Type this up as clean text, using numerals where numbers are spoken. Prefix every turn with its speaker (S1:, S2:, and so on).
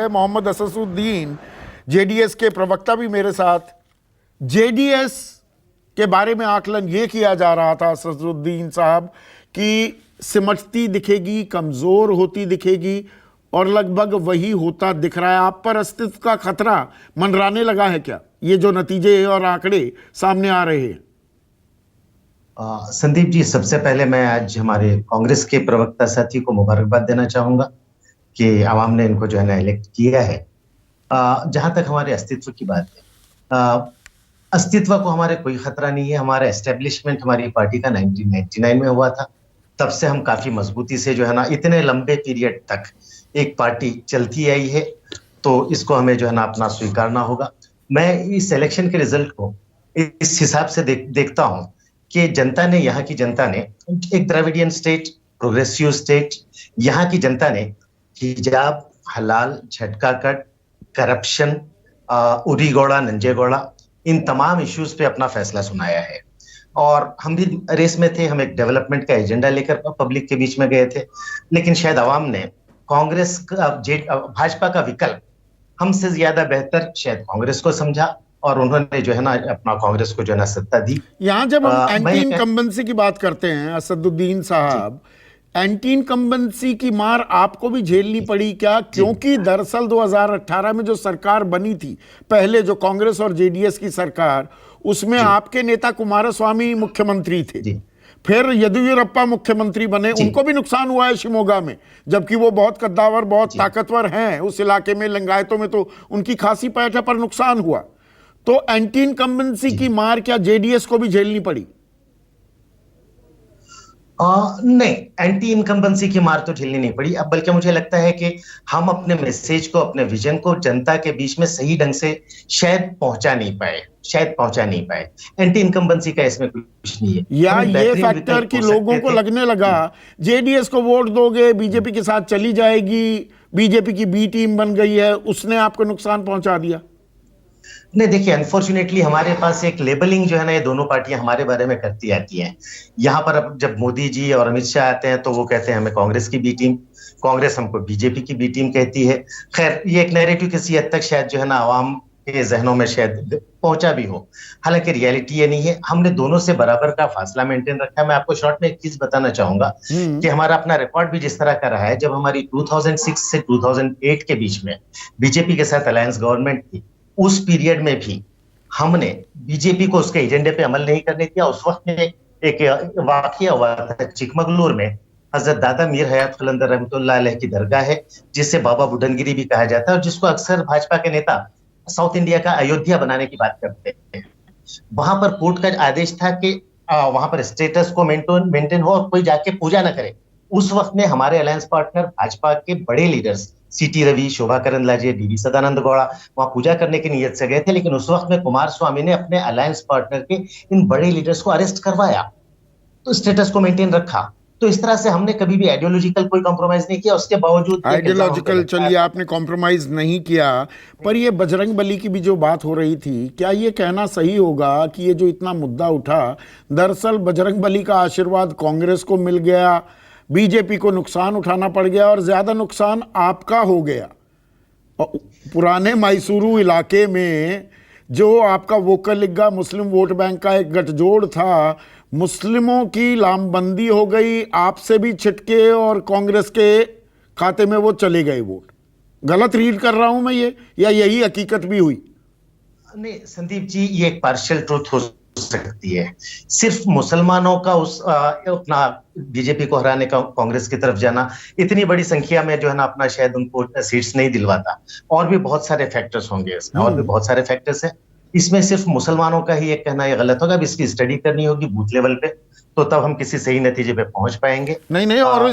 S1: Mohammad Asaduddin, JDS के प्रवक्ता भी मेरे साथ। जेडीएस के बारे में आकलन ये किया जा रहा था असदुद्दीन साहब कि सिमटती दिखेगी, कमजोर होती दिखेगी, और लगभग वही होता दिख रहा है। आप पर अस्तित्व का खतरा मंडराने लगा है क्या, ये जो नतीजे और आंकड़े सामने आ रहे हैं?
S2: संदीप जी, सबसे पहले मैं आज हमारे कांग्रेस के प्रवक्ता साथी को मुबारकबाद देना चाहूंगा कि आवाम ने इनको जो है ना इलेक्ट किया है। जहां तक हमारे अस्तित्व की बात है, अस्तित्व को हमारे कोई खतरा नहीं है। हमारा एस्टेब्लिशमेंट हमारी पार्टी का 1999 में हुआ था। तब से हम काफी मजबूती से जो है ना इतने लंबे पीरियड तक एक पार्टी चलती आई है, तो इसको हमें जो है ना अपना स्वीकारना होगा। मैं इस इलेक्शन के रिजल्ट को इस हिसाब से देखता हूं कि जनता ने, यहाँ की जनता ने, एक द्रविडियन स्टेट, प्रोग्रेसिव स्टेट, यहाँ की जनता ने हिजाब, हलाल, झटका कट, करप्शन, उरी गौड़ा, नंजे गौड़ा, इन तमाम इश्यूज पे अपना फैसला सुनाया है। और हम भी रेस में थे। हम एक डेवलपमेंट का एजेंडा लेकर पब्लिक के बीच में गए थे, लेकिन शायद आवाम ने कांग्रेस का, भाजपा का विकल्प हमसे ज्यादा बेहतर शायद कांग्रेस को समझा, और उन्होंने जो है ना अपना कांग्रेस को जो है ना सत्ता दी।
S1: यहां जब हम एंटी इनकम्बेंसी की बात करते हैं असदुद्दीन साहब, एंटी इनकम्बेंसी की मार आपको भी झेलनी पड़ी क्या? क्योंकि दरअसल 2018 में जो सरकार बनी थी, पहले जो कांग्रेस और जेडीएस की सरकार, उसमें आपके नेता कुमारस्वामी मुख्यमंत्री थे, फिर येदियुरप्पा मुख्यमंत्री बने, उनको भी नुकसान हुआ है शिमोगा में, जबकि वो बहुत कद्दावर, बहुत ताकतवर हैं उस इलाके में, लिंगायतों में तो उनकी खासी पैठ है, पर नुकसान हुआ। तो एंटी इनकम्बेंसी की मार क्या जेडीएस को भी झेलनी पड़ी?
S2: नहीं, एंटी इनकम्बेंसी की मार तो झेलनी नहीं पड़ी। अब बल्कि मुझे लगता है कि हम अपने मैसेज को, अपने विजन को जनता के बीच में सही ढंग से शायद पहुंचा नहीं पाए। एंटी इनकम्बेंसी का इसमें कुछ नहीं है।
S1: या ये फैक्टर कि लोगों को लगने लगा जेडीएस को वोट दोगे बीजेपी के साथ चली जाएगी, बीजेपी की बी टीम बन गई है, उसने आपको नुकसान पहुंचा दिया?
S2: नहीं, देखिए, अनफॉर्चुनेटली हमारे पास एक लेबलिंग जो है ना, ये दोनों पार्टियां हमारे बारे में करती आती हैं। यहाँ पर अब जब मोदी जी और अमित शाह आते हैं तो वो कहते हैं हमें कांग्रेस की बी टीम, कांग्रेस हमको बीजेपी की बी टीम कहती है। खैर, ये एक नैरेटिव किसी हद तक शायद जो है ना आवाम के जहनों में शायद पहुंचा भी हो, हालांकि रियलिटी ये नहीं है। हमने दोनों से बराबर का फासला मेंटेन रखा है। मैं आपको शॉर्ट में एक चीज बताना चाहूंगा कि हमारा अपना रिकॉर्ड भी जिस तरह का रहा है, जब हमारी 2006 से 2008 के बीच में बीजेपी के साथ अलायंस गवर्नमेंट थी, उस पीरियड में भी हमने बीजेपी को उसके एजेंडे पे अमल नहीं करने दिया। उस वक्त में एक वाकया हुआ था चिकमगलूर में, हजरत दादा मीर हयात कलंदर रहमतुल्लाह अलैह की दरगाह है, जिसे बाबा बुडनगिरी भी कहा जाता है, और जिसको अक्सर भाजपा के नेता साउथ इंडिया का अयोध्या बनाने की बात करते हैं। वहां पर कोर्ट का आदेश था कि वहां पर स्टेटस को मेंटेन हो और कोई जाके पूजा ना करे। उस वक्त में हमारे अलायंस पार्टनर भाजपा के बड़े लीडर्स सीटी रवि, शोभा करंदलाजे, डीवी सदानंद गौड़ा वहां पूजा करने की नीयत से गए थे, लेकिन उस वक्त में कुमारस्वामी ने अपने अलायंस पार्टनर के इन बड़े लीडर्स को अरेस्ट करवाया, तो स्टेटस को मेंटेन रखा। तो इस तरह से हमने कभी भी आइडियोलॉजिकल कोई कॉम्प्रोमाइज नहीं किया। उसके बावजूद
S1: आइडियोलॉजिकल चलिए आपने कॉम्प्रोमाइज नहीं किया, पर ये बजरंग बली की भी जो बात हो रही थी, क्या ये कहना सही होगा कि ये जो इतना मुद्दा उठा, दरअसल बजरंग बली का आशीर्वाद कांग्रेस को मिल गया, बीजेपी को नुकसान उठाना पड़ गया और ज्यादा नुकसान आपका हो गया? पुराने मैसूरू इलाके में जो आपका वोकलिगा मुस्लिम वोट बैंक का एक गठजोड़ था, मुस्लिमों की लामबंदी हो गई, आपसे भी छिटके और कांग्रेस के खाते में वो चले गए वोट। गलत रीड कर रहा हूं मैं ये, या यही हकीकत भी हुई?
S2: नहीं संदीप जी, ये एक पार्शियल ट्रूथ हो सकती है। सिर्फ मुसलमानों का अपना बीजेपी को हराने का कांग्रेस की तरफ जाना इतनी बड़ी संख्या में जो है ना अपना शायद उनको सीट्स नहीं दिलवाता। और भी बहुत सारे फैक्टर्स होंगे इसमें, और भी बहुत सारे फैक्टर्स हैं इसमें। सिर्फ मुसलमानों का ही एक कहना ये गलत होगा। अब इसकी स्टडी करनी होगी बूथ लेवल पे, तो तब हम किसी सही नतीजे पे पहुंच पाएंगे।
S1: नहीं और